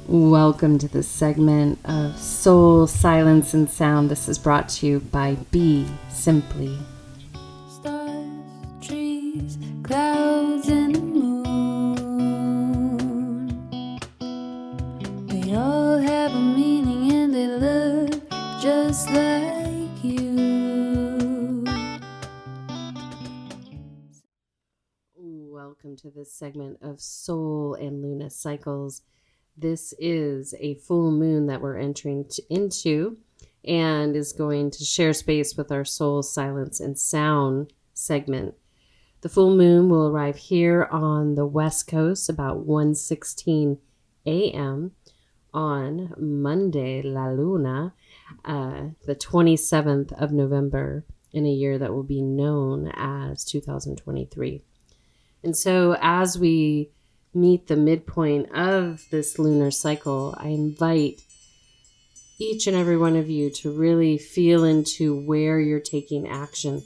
Welcome to this segment of Soul, Silence, and Sound. This is brought to you by Be Simply. Stars, trees, clouds, and the moon. They all have a meaning and they look just like you. Welcome to this segment of Soul and Lunar Cycles. This is a full moon that we're entering into and is going to share space with our Soul, Silence, and Sound segment. The full moon will arrive here on the West Coast about 1:16 a.m. on Monday, La Luna, the 27th of November, in a year that will be known as 2023. And so as we meet the midpoint of this lunar cycle, I invite each and every one of you to really feel into where you're taking action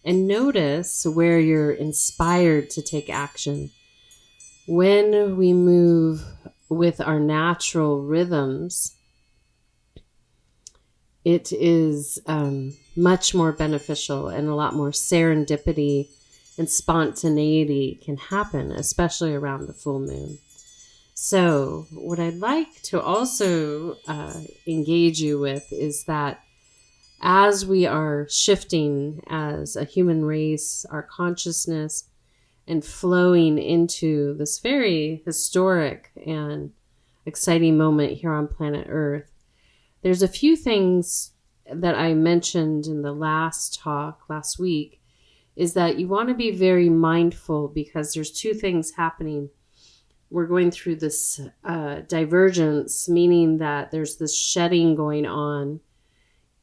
and notice where you're inspired to take action. When we move with our natural rhythms, it is much more beneficial, and a lot more serendipity and spontaneity can happen, especially around the full moon. So what I'd like to also engage you with is that as we are shifting as a human race, our consciousness, and flowing into this very historic and exciting moment here on planet Earth, there's a few things that I mentioned in the last talk last week, is that you want to be very mindful, because there's two things happening. We're going through this divergence, meaning that there's this shedding going on.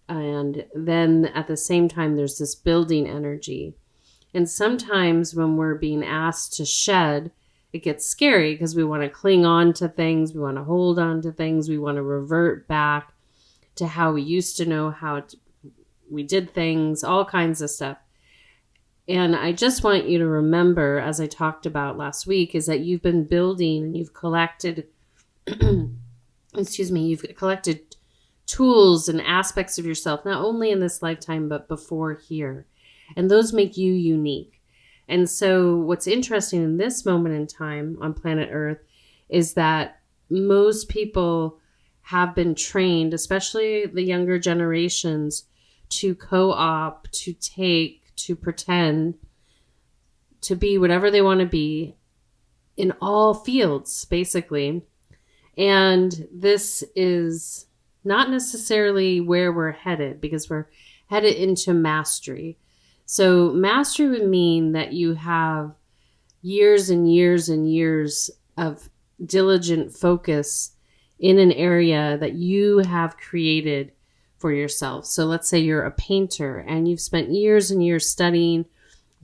And then at the same time, there's this building energy. And sometimes when we're being asked to shed, it gets scary because we want to cling on to things. We want to hold on to things. We want to revert back to how we used to know we did things, all kinds of stuff. And I just want you to remember, as I talked about last week, is that you've been building and you've collected, you've collected tools and aspects of yourself, not only in this lifetime, but before here. And those make you unique. And so what's interesting in this moment in time on planet Earth is that most people have been trained, especially the younger generations, to co-opt, to take, to pretend to be whatever they want to be in all fields, basically. And this is not necessarily where we're headed, because we're headed into mastery. So mastery would mean that you have years and years and years of diligent focus in an area that you have created for yourself. So let's say you're a painter and you've spent years and years studying,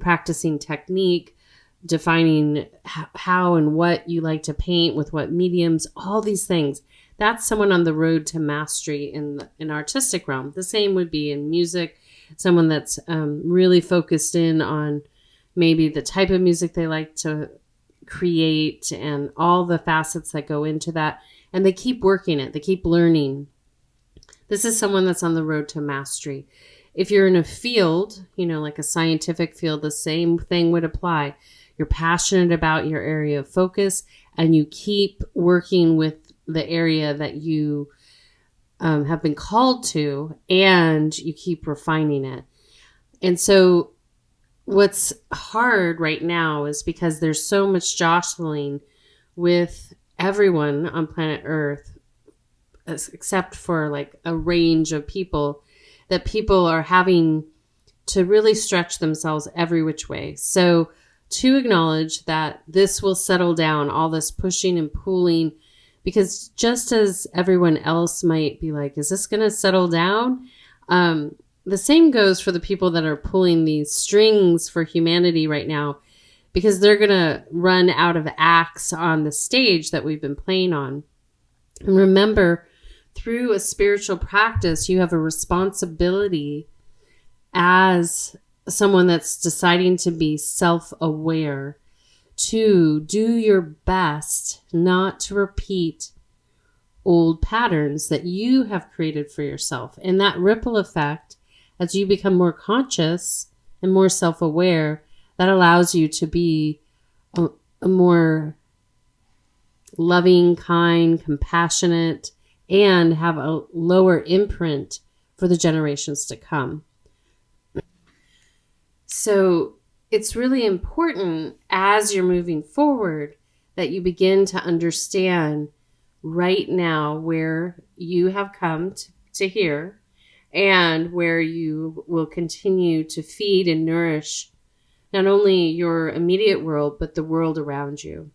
practicing technique, defining how and what you like to paint with what mediums, all these things. That's someone on the road to mastery in an artistic realm. The same would be in music, someone that's really focused in on maybe the type of music they like to create and all the facets that go into that. And they keep working it. They keep learning. This is someone that's on the road to mastery. If you're in a field, like a scientific field, the same thing would apply. You're passionate about your area of focus, and you keep working with the area that you have been called to, and you keep refining it. And so what's hard right now is because there's so much jostling with everyone on planet Earth, except for like a range of people, that people are having to really stretch themselves every which way. So to acknowledge that this will settle down, all this pushing and pulling, because just as everyone else might be like, is this going to settle down? The same goes for the people that are pulling these strings for humanity right now, because they're going to run out of acts on the stage that we've been playing on. And remember, through a spiritual practice, you have a responsibility as someone that's deciding to be self-aware to do your best not to repeat old patterns that you have created for yourself. And that ripple effect, as you become more conscious and more self-aware, that allows you to be a more loving, kind, compassionate, and have a lower imprint for the generations to come. So it's really important as you're moving forward that you begin to understand right now where you have come to here and where you will continue to feed and nourish not only your immediate world, but the world around you.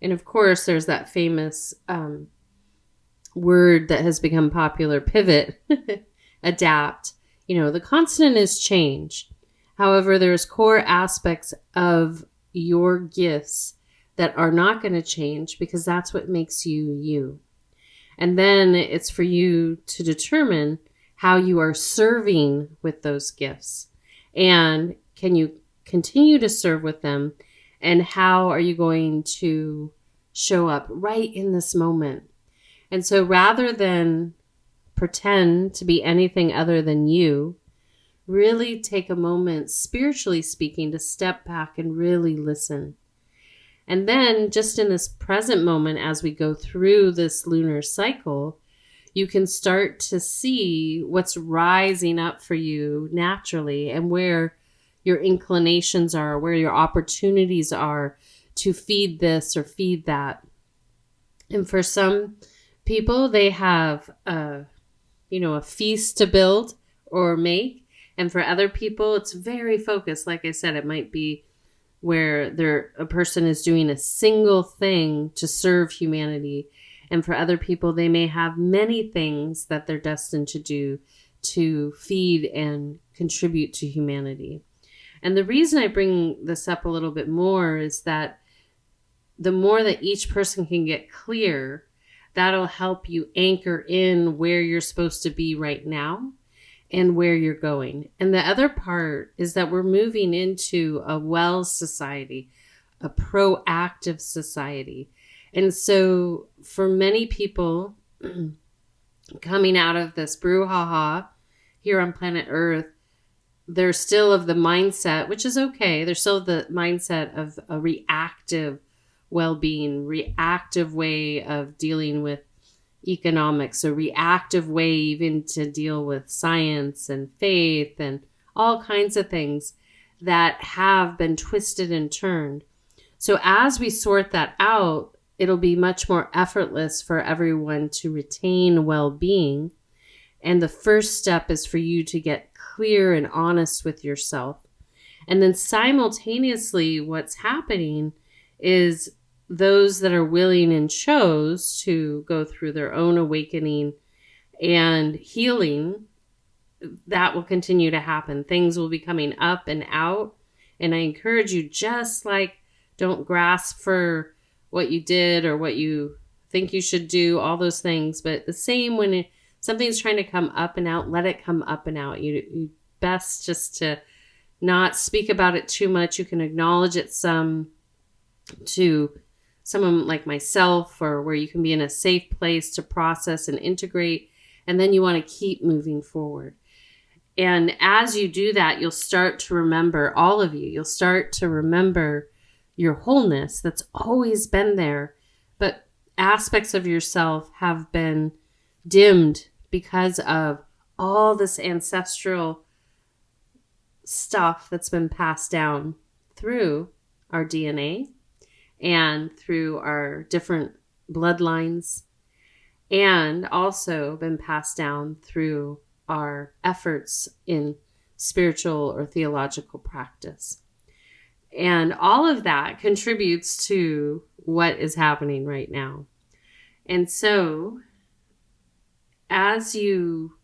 And of course, there's that famous word that has become popular, pivot, adapt. The constant is change. However, there's core aspects of your gifts that are not going to change because that's what makes you you. And then it's for you to determine how you are serving with those gifts. And can you continue to serve with them? And how are you going to show up right in this moment? And so rather than pretend to be anything other than you, really take a moment, spiritually speaking, to step back and really listen. And then just in this present moment, as we go through this lunar cycle, you can start to see what's rising up for you naturally and where your inclinations are, where your opportunities are to feed this or feed that. And for some people, they have a feast to build or make. And for other people, it's very focused. Like I said, it might be where a person is doing a single thing to serve humanity. And for other people, they may have many things that they're destined to do to feed and contribute to humanity. And the reason I bring this up a little bit more is that the more that each person can get clear, that'll help you anchor in where you're supposed to be right now and where you're going. And the other part is that we're moving into a well society, a proactive society. And so for many people coming out of this brouhaha here on planet Earth, they're still of the mindset, which is okay. They're still the mindset of a reactive well-being, reactive way of dealing with economics, a reactive way even to deal with science and faith and all kinds of things that have been twisted and turned. So as we sort that out, it'll be much more effortless for everyone to retain well-being. And the first step is for you to get clear and honest with yourself. And then simultaneously, what's happening is those that are willing and chose to go through their own awakening and healing, that will continue to happen. Things will be coming up and out. And I encourage you, just like don't grasp for what you did or what you think you should do, all those things. But the same when something's trying to come up and out, let it come up and out. You best just to not speak about it too much. You can acknowledge it some to someone like myself, or where you can be in a safe place to process and integrate. And then you want to keep moving forward. And as you do that, you'll start to remember, all of you, you'll start to remember your wholeness that's always been there. But aspects of yourself have been dimmed because of all this ancestral stuff that's been passed down through our DNA and through our different bloodlines, and also been passed down through our efforts in spiritual or theological practice. And all of that contributes to what is happening right now. And so as you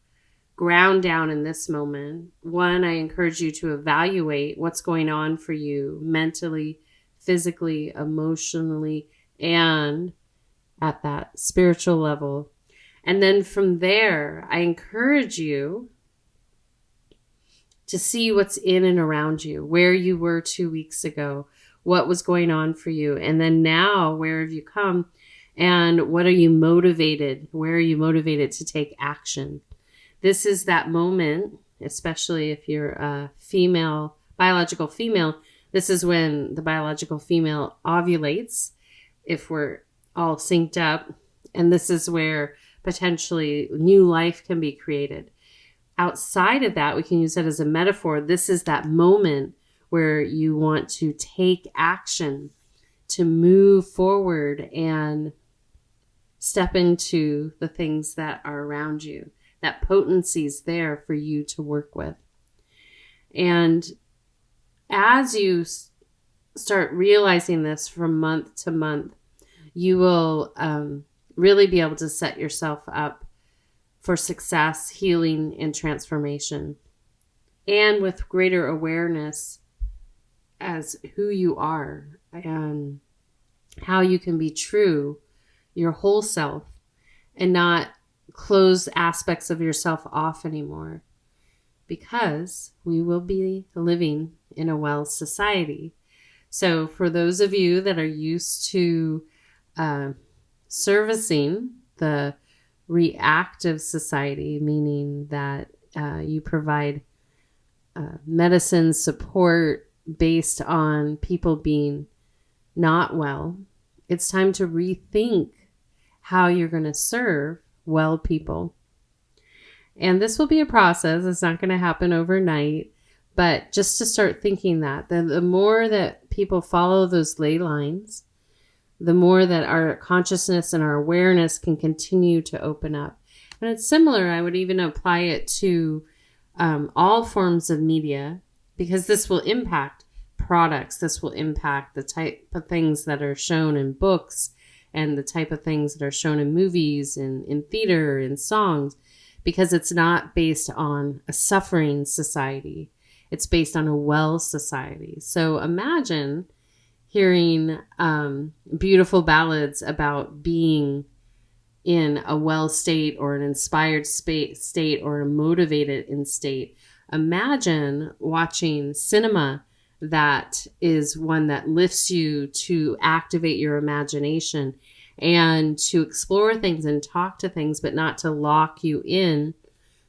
ground down in this moment, one, I encourage you to evaluate what's going on for you mentally, physically, emotionally, and at that spiritual level. And then from there, I encourage you to see what's in and around you, where you were 2 weeks ago, what was going on for you. And then now, where have you come? And what are you motivated? Where are you motivated to take action? This is that moment, especially if you're a female, biological female. This is when the biological female ovulates, if we're all synced up. And this is where potentially new life can be created. Outside of that, we can use that as a metaphor. This is that moment where you want to take action, to move forward and step into the things that are around you. That potency is there for you to work with. And as you start realizing this from month to month, you will really be able to set yourself up for success, healing, and transformation. And with greater awareness as who you are and how you can be true, your whole self, and not close aspects of yourself off anymore. Because we will be living in a well society. So for those of you that are used to servicing the reactive society, meaning that you provide medicine support based on people being not well, it's time to rethink how you're going to serve well people. And this will be a process. It's not going to happen overnight, but just to start thinking that the more that people follow those ley lines, the more that our consciousness and our awareness can continue to open up. And it's similar. I would even apply it to all forms of media, because this will impact products. This will impact the type of things that are shown in books and the type of things that are shown in movies and in theater and songs, because it's not based on a suffering society. It's based on a well society. So imagine hearing beautiful ballads about being in a well state or an inspired state or a motivated in state. Imagine watching cinema that is one that lifts you to activate your imagination and to explore things and talk to things, but not to lock you in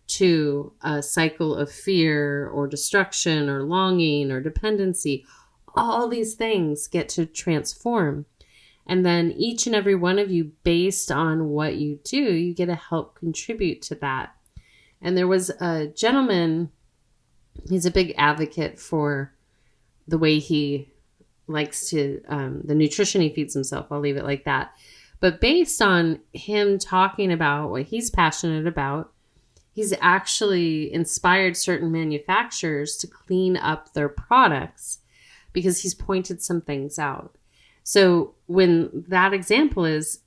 to a cycle of fear or destruction or longing or dependency. All these things get to transform. And then each and every one of you, based on what you do, you get to help contribute to that. And there was a gentleman, he's a big advocate for the way he likes to, the nutrition he feeds himself. I'll leave it like that. But based on him talking about what he's passionate about, he's actually inspired certain manufacturers to clean up their products because he's pointed some things out. So when that example is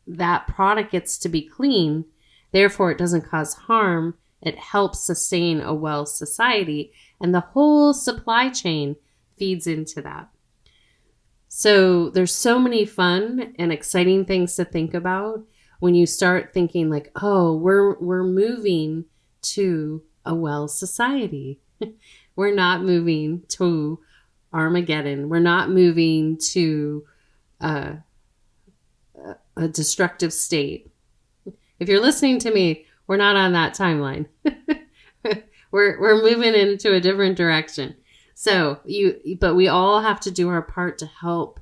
that product gets to be clean, therefore it doesn't cause harm, it helps sustain a well society, and the whole supply chain feeds into that. So there's so many fun and exciting things to think about when you start thinking like, oh, we're moving to a well society. We're not moving to Armageddon. We're not moving to a destructive state. If you're listening to me, we're not on that timeline. We're moving into a different direction. So but we all have to do our part to help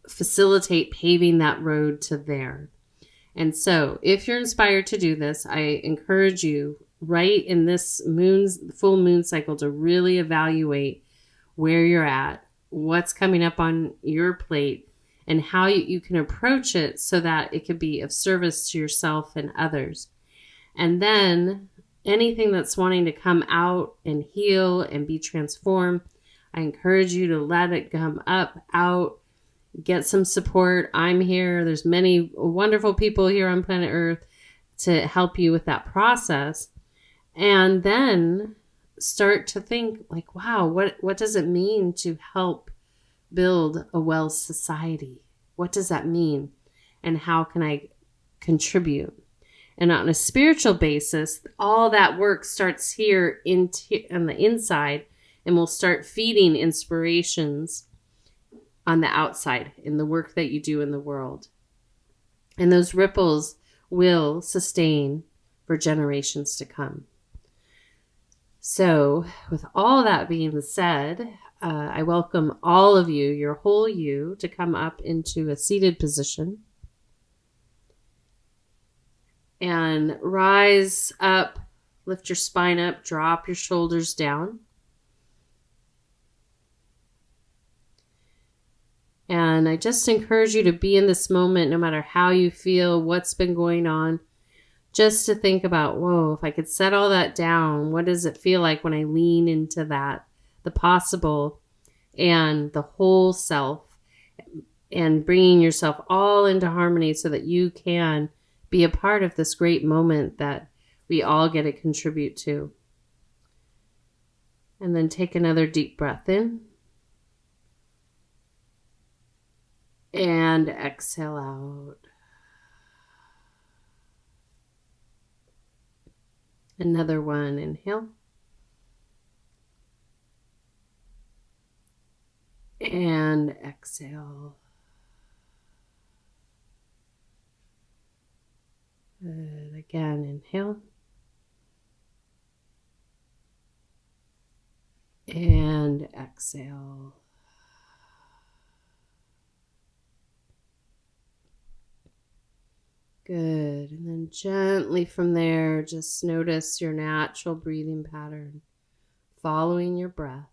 facilitate paving that road to there. And so if you're inspired to do this, I encourage you right in this full moon cycle to really evaluate where you're at, what's coming up on your plate, and how you can approach it so that it could be of service to yourself and others. And then anything that's wanting to come out and heal and be transformed, I encourage you to let it come up, out, get some support. I'm here. There's many wonderful people here on planet Earth to help you with that process. And then start to think like, wow, what does it mean to help build a well society? What does that mean? And how can I contribute? And on a spiritual basis, all that work starts here on the inside, and will start feeding inspirations on the outside in the work that you do in the world. And those ripples will sustain for generations to come. So, with all that being said, I welcome all of you, your whole you, to come up into a seated position and rise up, lift your spine up, drop your shoulders down. And I just encourage you to be in this moment, no matter how you feel, what's been going on, just to think about, whoa, if I could set all that down, what does it feel like when I lean into that, the possible and the whole self, and bringing yourself all into harmony so that you can be a part of this great moment that we all get to contribute to. And then take another deep breath in. And exhale out. Another one, inhale. And exhale. Good. Again, inhale. And exhale. Good. And then gently from there, just notice your natural breathing pattern, following your breath.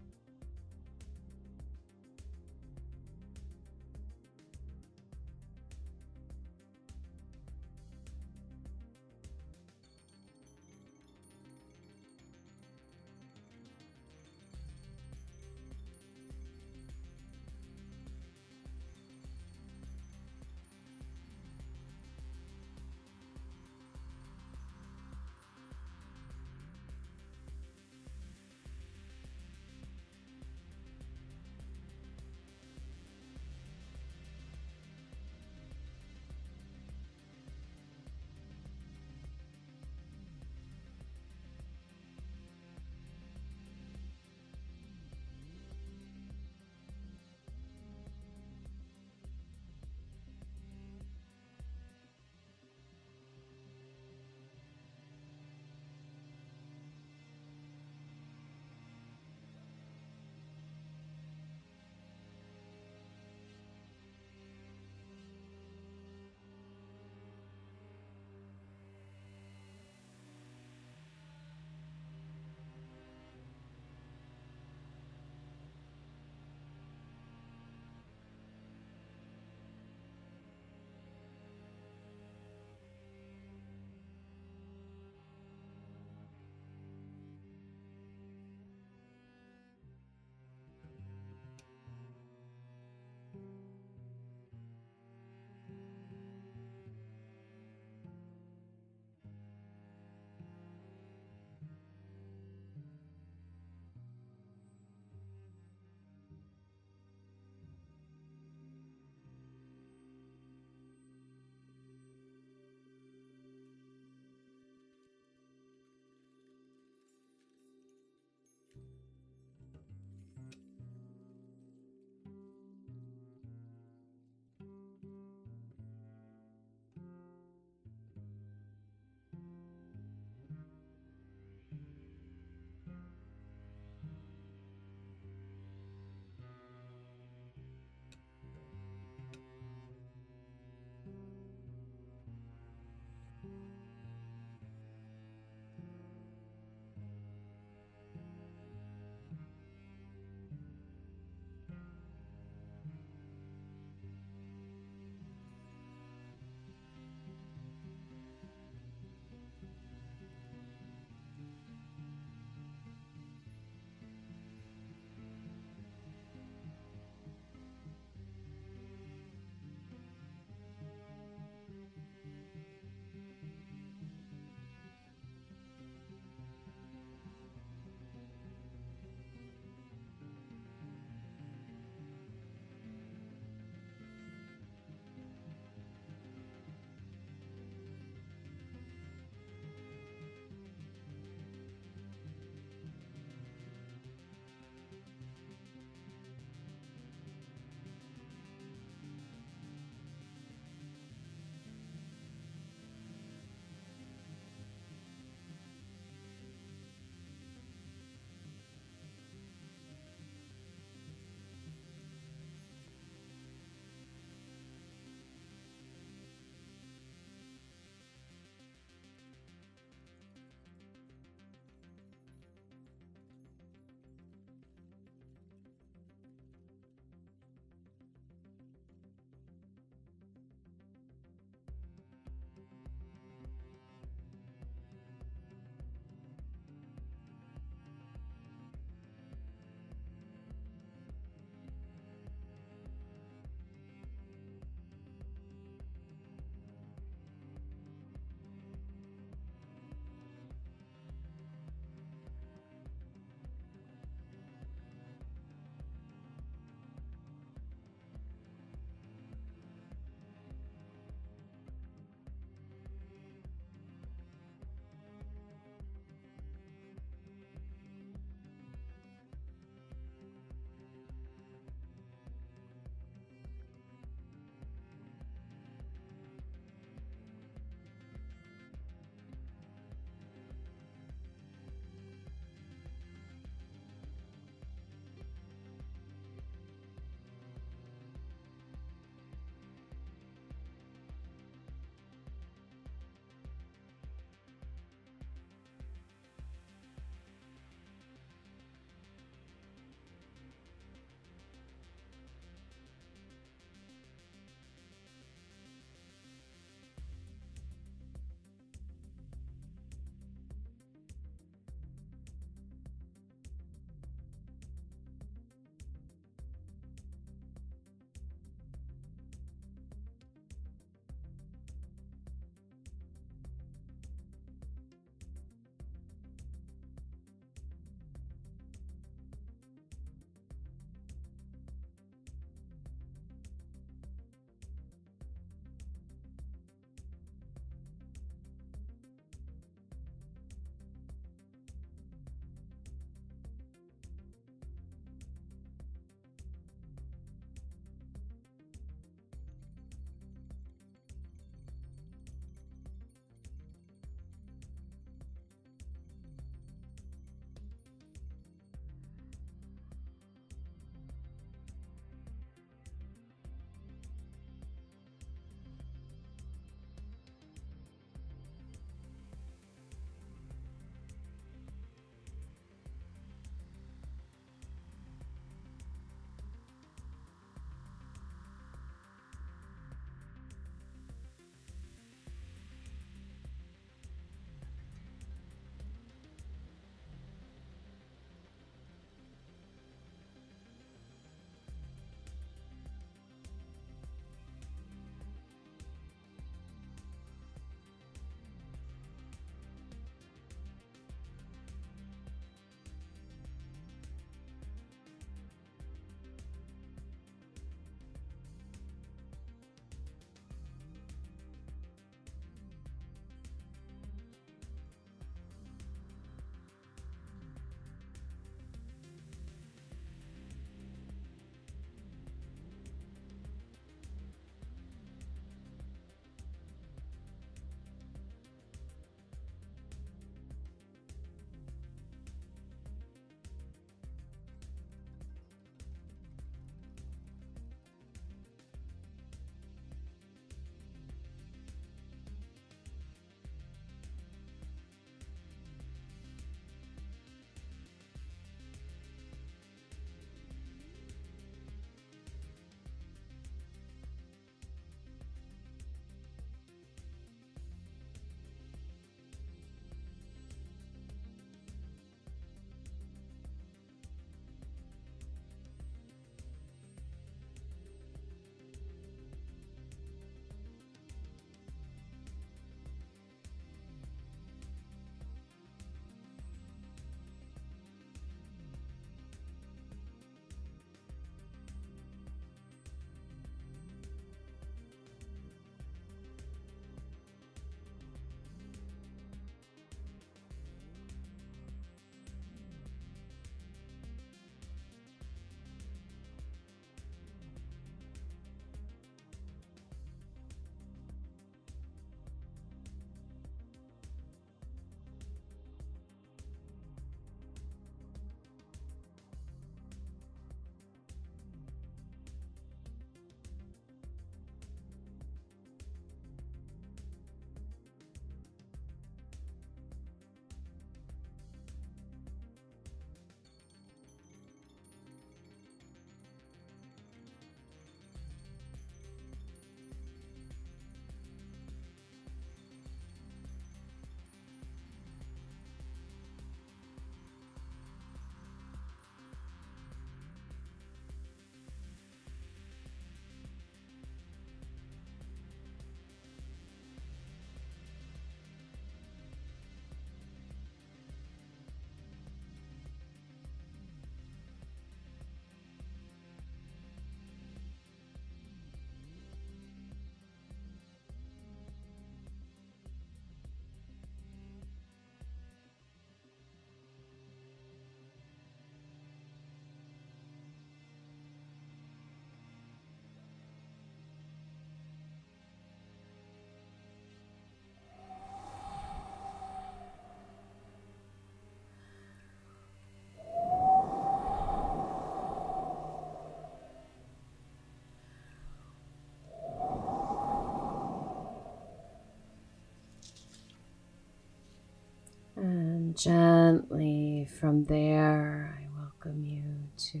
Gently from there, I welcome you to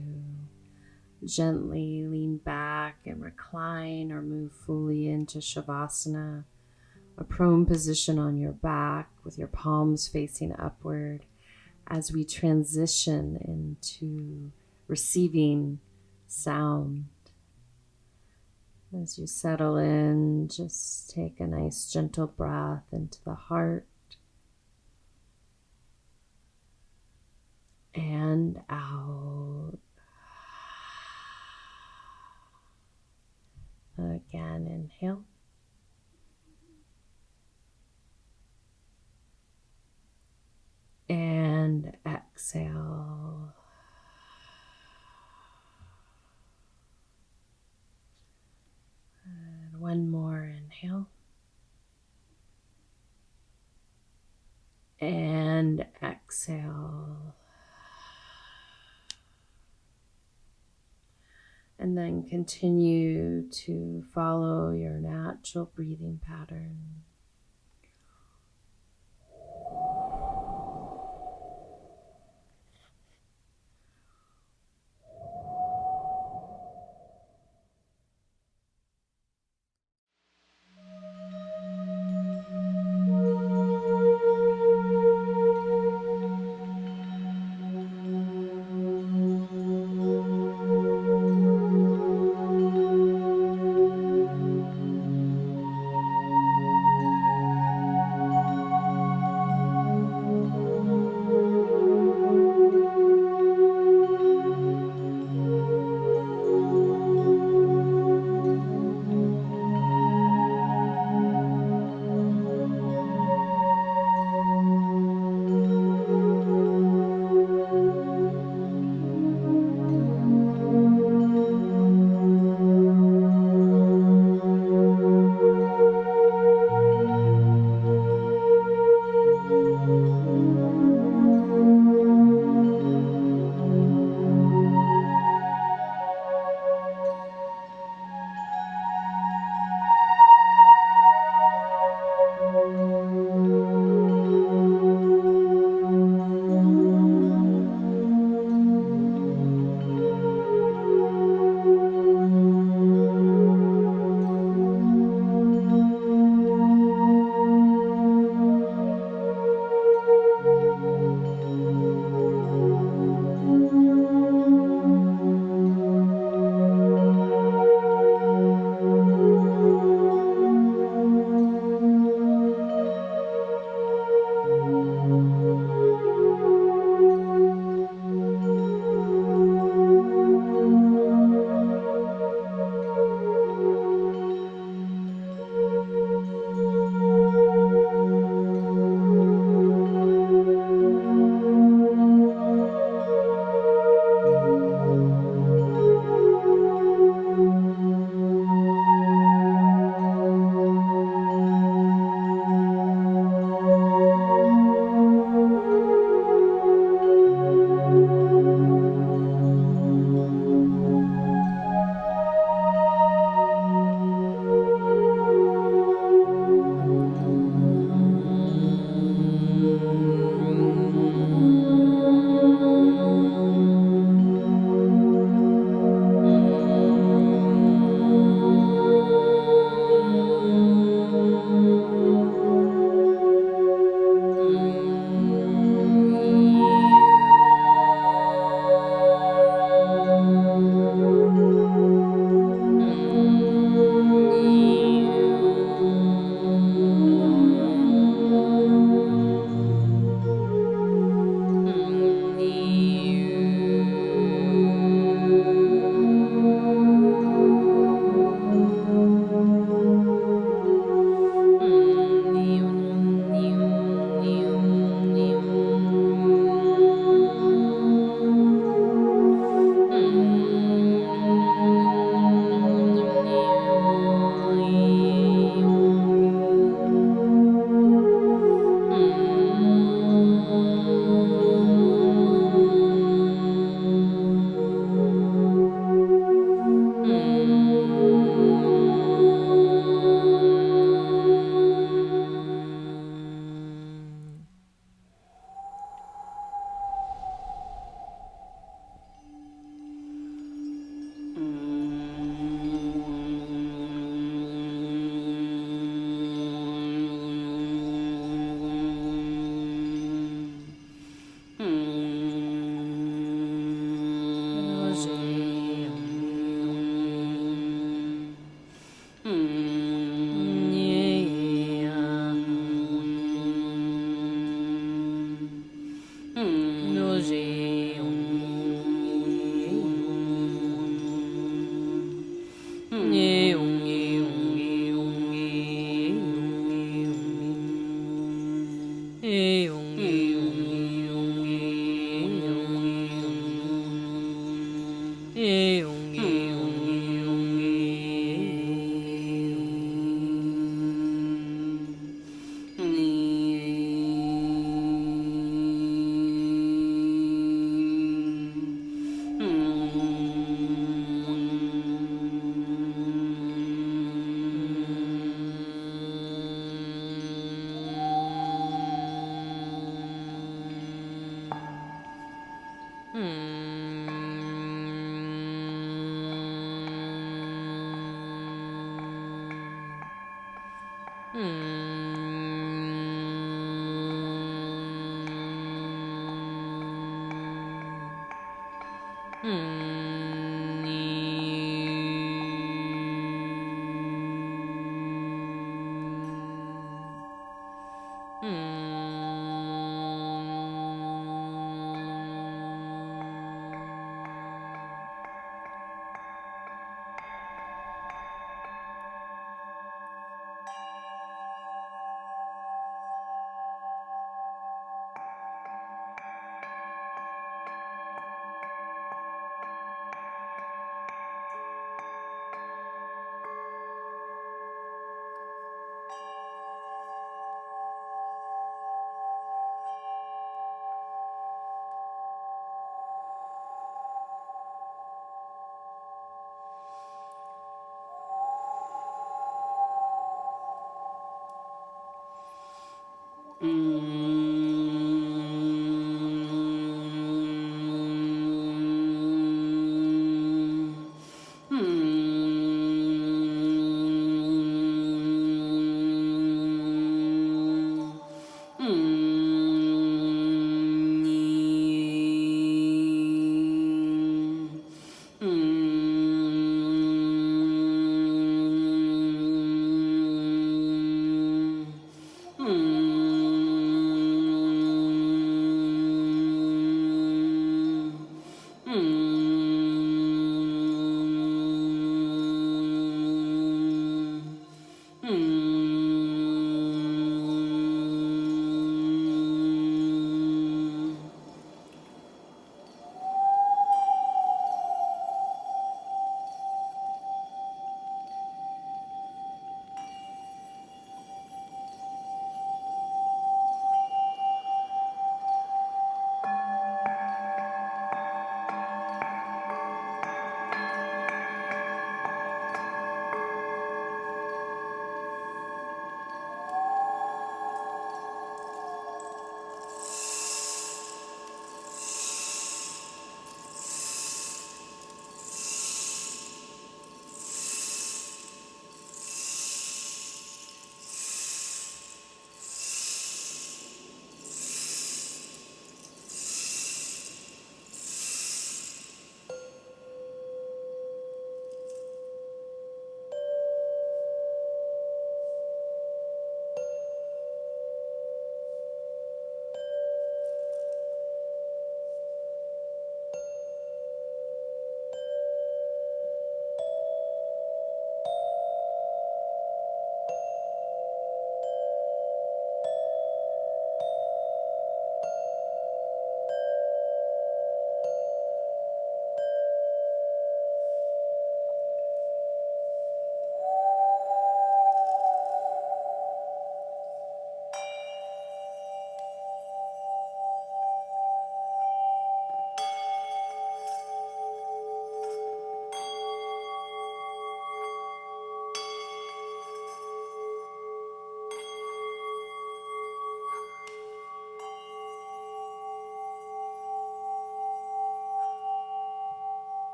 gently lean back and recline or move fully into Shavasana, a prone position on your back with your palms facing upward as we transition into receiving sound. As you settle in, just take a nice gentle breath into the heart and out. Again, inhale. And exhale. And one more inhale. And exhale. And then continue to follow your natural breathing pattern.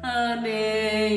Ane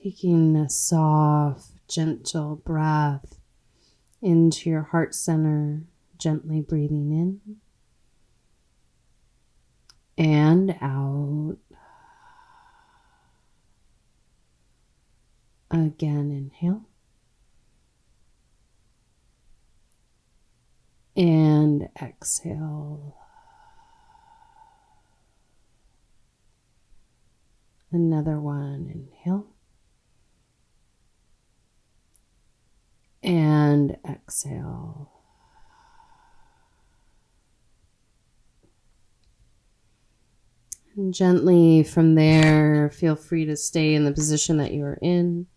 Taking a soft, gentle breath into your heart center, gently breathing in and out. Again, inhale. And exhale. Another one, inhale. And exhale. And gently from there, feel free to stay in the position that you are in.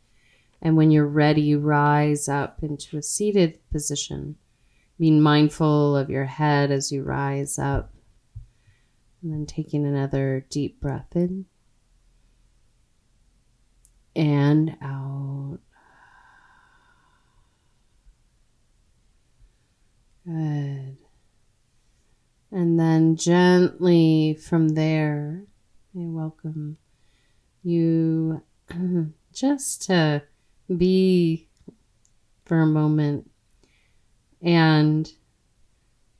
And when you're ready, rise up into a seated position, being mindful of your head as you rise up. And then taking another deep breath in and out. Good. And then gently from there, I welcome you just to be for a moment and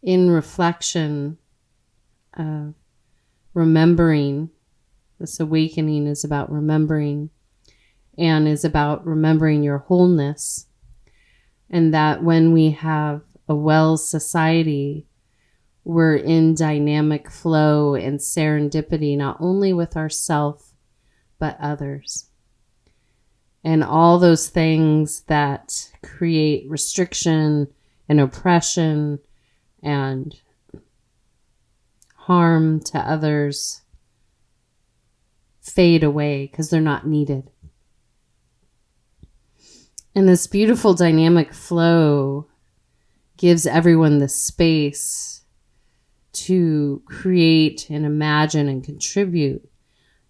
in reflection of remembering. This awakening is about remembering and is about remembering your wholeness, and that when we have a well society, we're in dynamic flow and serendipity, not only with ourselves, but others. And all those things that create restriction and oppression and harm to others fade away because they're not needed. And this beautiful dynamic flow gives everyone the space to create and imagine and contribute,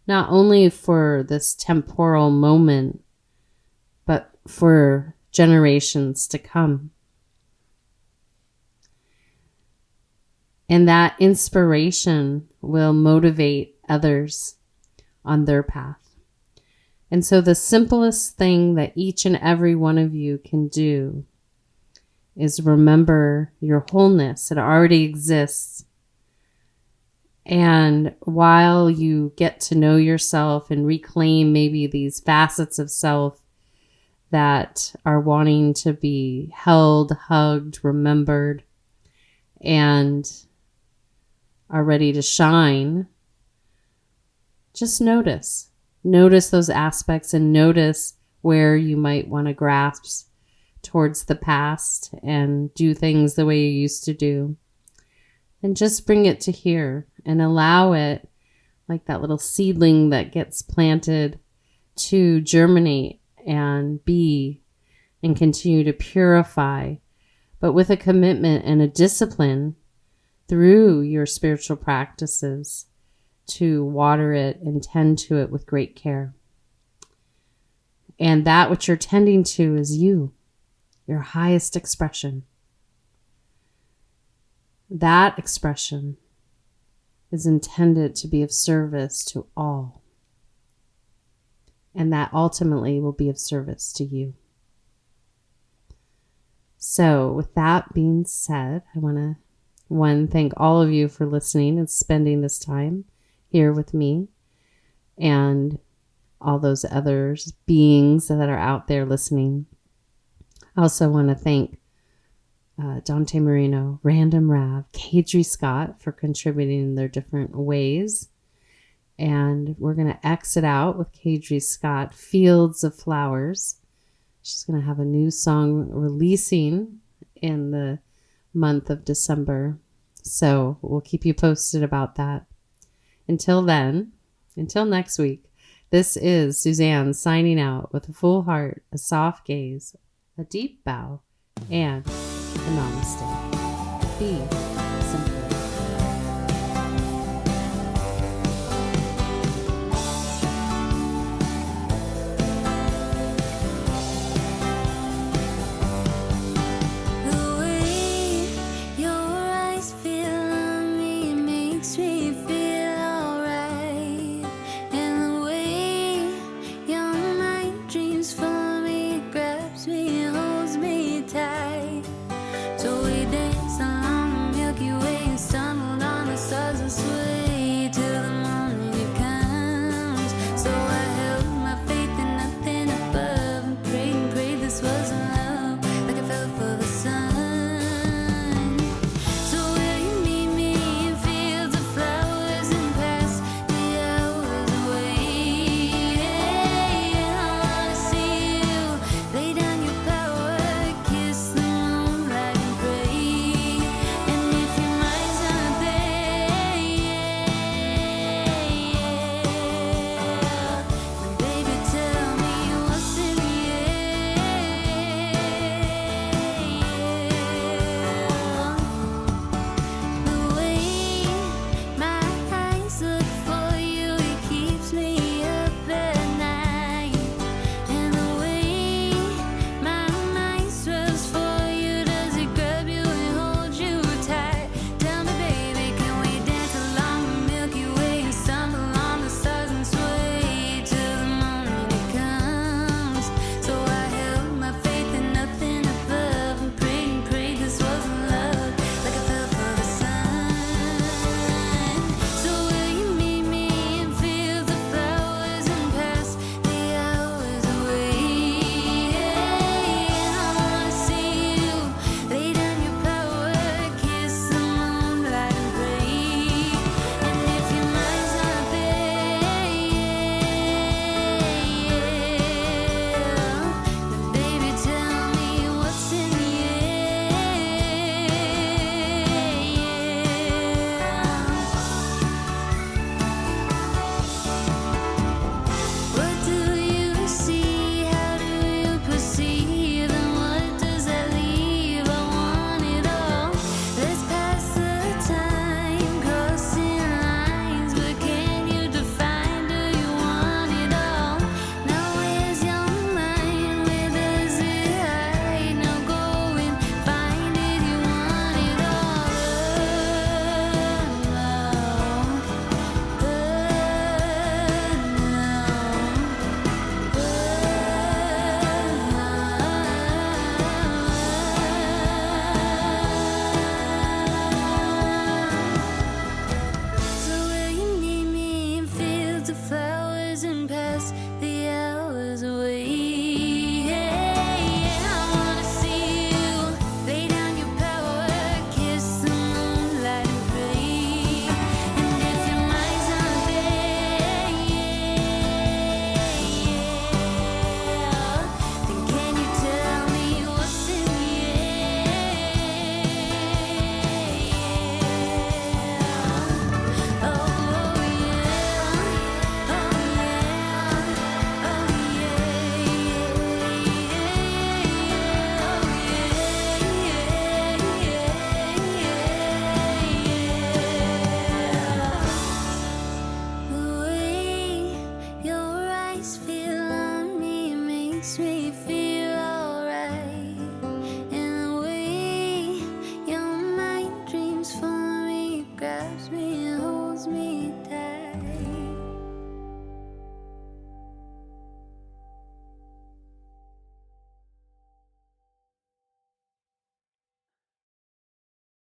not only for this temporal moment, but for generations to come. And that inspiration will motivate others on their path. And so the simplest thing that each and every one of you can do is remember your wholeness. It already exists. And while you get to know yourself and reclaim maybe these facets of self that are wanting to be held, hugged, remembered, and are ready to shine, just notice. Notice those aspects and notice where you might want to grasp towards the past and do things the way you used to do. And just bring it to here and allow it, like that little seedling that gets planted, to germinate and be and continue to purify, but with a commitment and a discipline through your spiritual practices to water it and tend to it with great care. And that which you're tending to is you, your highest expression. That expression is intended to be of service to all. And that ultimately will be of service to you. So with that being said, I want to thank all of you for listening and spending this time here with me and all those other beings that are out there listening. I also want to thank Dante Marino, Random Rav, Kadri Scott for contributing in their different ways. And we're going to exit out with Kadri Scott, Fields of Flowers. She's going to have a new song releasing in the month of December. So we'll keep you posted about that. Until then, until next week, this is Suzanne signing out with a full heart, a soft gaze, a deep bow, and a namaste. Be